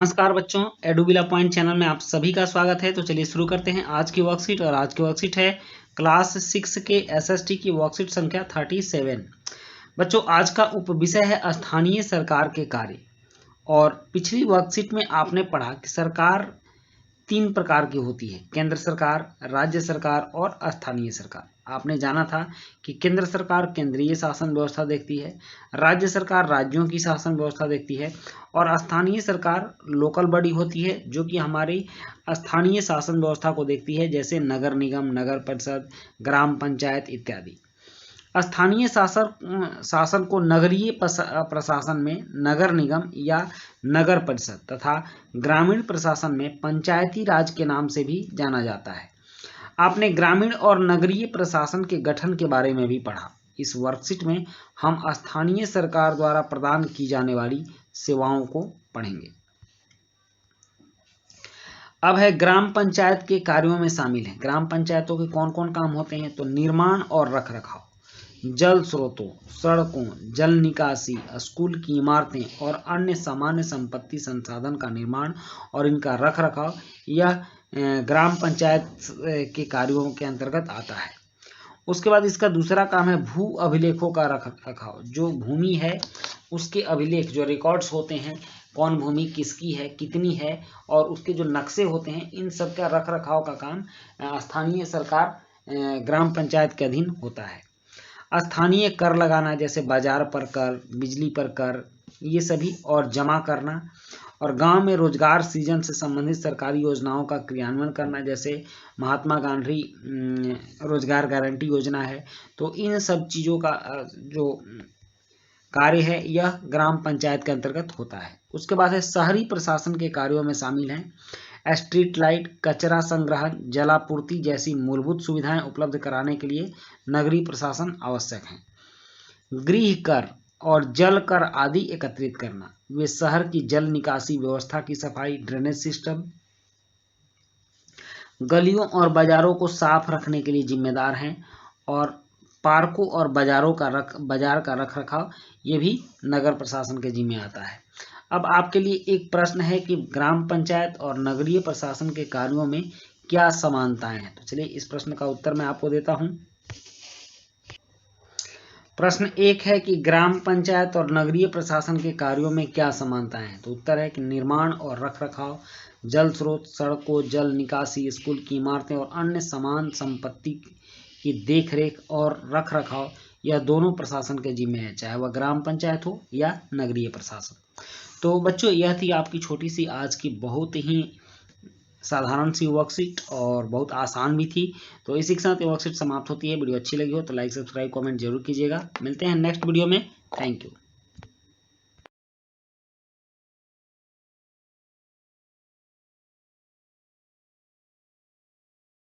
नमस्कार बच्चों, एडुबिला point channel में आप सभी का स्वागत है। तो चलिए शुरू करते हैं आज की वर्कशीट। और आज की वर्कशीट है क्लास 6 के एसएसटी की वर्कशीट संख्या 37। बच्चों, आज का उपविषय है स्थानीय सरकार के कार्य। और पिछली वर्कशीट में आपने पढ़ा कि सरकार 3 प्रकार की होती है: केंद्र सरकार, राज्य सरकार और स्थानीय सरकार। आपने जाना था कि केंद्र सरकार केंद्रीय शासन व्यवस्था देखती है, राज्य सरकार राज्यों की शासन व्यवस्था देखती है और स्थानीय सरकार लोकल बॉडी होती है जो कि हमारी स्थानीय शासन व्यवस्था को देखती है, जैसे नगर निगम, नगर परिषद, ग्राम पंचायत इत्यादि। स्थानीय शासन को नगरीय प्रशासन में नगर निगम या नगर परिषद तथा ग्रामीण प्रशासन में पंचायती राज के नाम से भी जाना जाता है। आपने ग्रामीण और नगरीय प्रशासन के गठन के बारे में भी पढ़ा। इस वर्कशीट में हम स्थानीय सरकार द्वारा प्रदान की जाने वाली सेवाओं को पढ़ेंगे। अब है ग्राम पंचायत के कार्यों में शामिल है। ग्राम पंचायतों के कौन कौन काम होते हैं? तो निर्माण और रखरखाव, जल स्रोतों, सड़कों, जल निकासी, स्कूल की इमारतें और अन्य सामान्य संपत्ति संसाधन का निर्माण और इनका रखरखाव, यह ग्राम पंचायत के कार्यों के अंतर्गत आता है। उसके बाद इसका दूसरा काम है भू अभिलेखों का रखरखाव। जो भूमि है उसके अभिलेख, जो रिकॉर्ड्स होते हैं, कौन भूमि किसकी है, कितनी है, और उसके जो नक्शे होते हैं, इन सब का रखरखाव का काम स्थानीय सरकार ग्राम पंचायत के अधीन होता है। स्थानीय कर लगाना, जैसे बाजार पर कर, बिजली पर कर, ये सभी, और जमा करना। और गांव में रोजगार सृजन से संबंधित सरकारी योजनाओं का क्रियान्वयन करना, जैसे महात्मा गांधी रोजगार गारंटी योजना है। तो इन सब चीज़ों का जो कार्य है यह ग्राम पंचायत के अंतर्गत होता है। उसके बाद है शहरी प्रशासन के कार्यों में शामिल हैं स्ट्रीट लाइट, कचरा संग्रहण, जलापूर्ति जैसी मूलभूत सुविधाएं उपलब्ध कराने के लिए नगरीय प्रशासन आवश्यक है। गृह कर और जल कर आदि एकत्रित करना, वे शहर की जल निकासी व्यवस्था की सफाई, ड्रेनेज सिस्टम, गलियों और बाजारों को साफ रखने के लिए जिम्मेदार हैं। और पार्कों और बाजार का रखरखाव ये भी नगर प्रशासन के जिम्मे आता है। अब आपके लिए एक प्रश्न है कि ग्राम पंचायत और नगरीय प्रशासन के कार्यों में क्या समानताएं हैं। तो चलिए इस प्रश्न का उत्तर मैं आपको देता हूं। प्रश्न 1 है कि ग्राम पंचायत और नगरीय प्रशासन के कार्यों में क्या समानताएं हैं। तो उत्तर है कि निर्माण और रखरखाव, जल स्रोत, सड़कों, जल निकासी, स्कूल की इमारतें और अन्य समान संपत्ति की देखरेख और रखरखाव, यह दोनों प्रशासन के जिम्मे है, चाहे वह ग्राम पंचायत हो या नगरीय प्रशासन। तो बच्चों, यह थी आपकी छोटी सी आज की बहुत ही साधारण सी वर्कशीट और बहुत आसान भी थी। तो इसी के साथ ये वर्कशीट समाप्त होती है। वीडियो अच्छी लगी हो तो लाइक, सब्सक्राइब, कमेंट जरूर कीजिएगा। मिलते हैं नेक्स्ट वीडियो में। Thank you.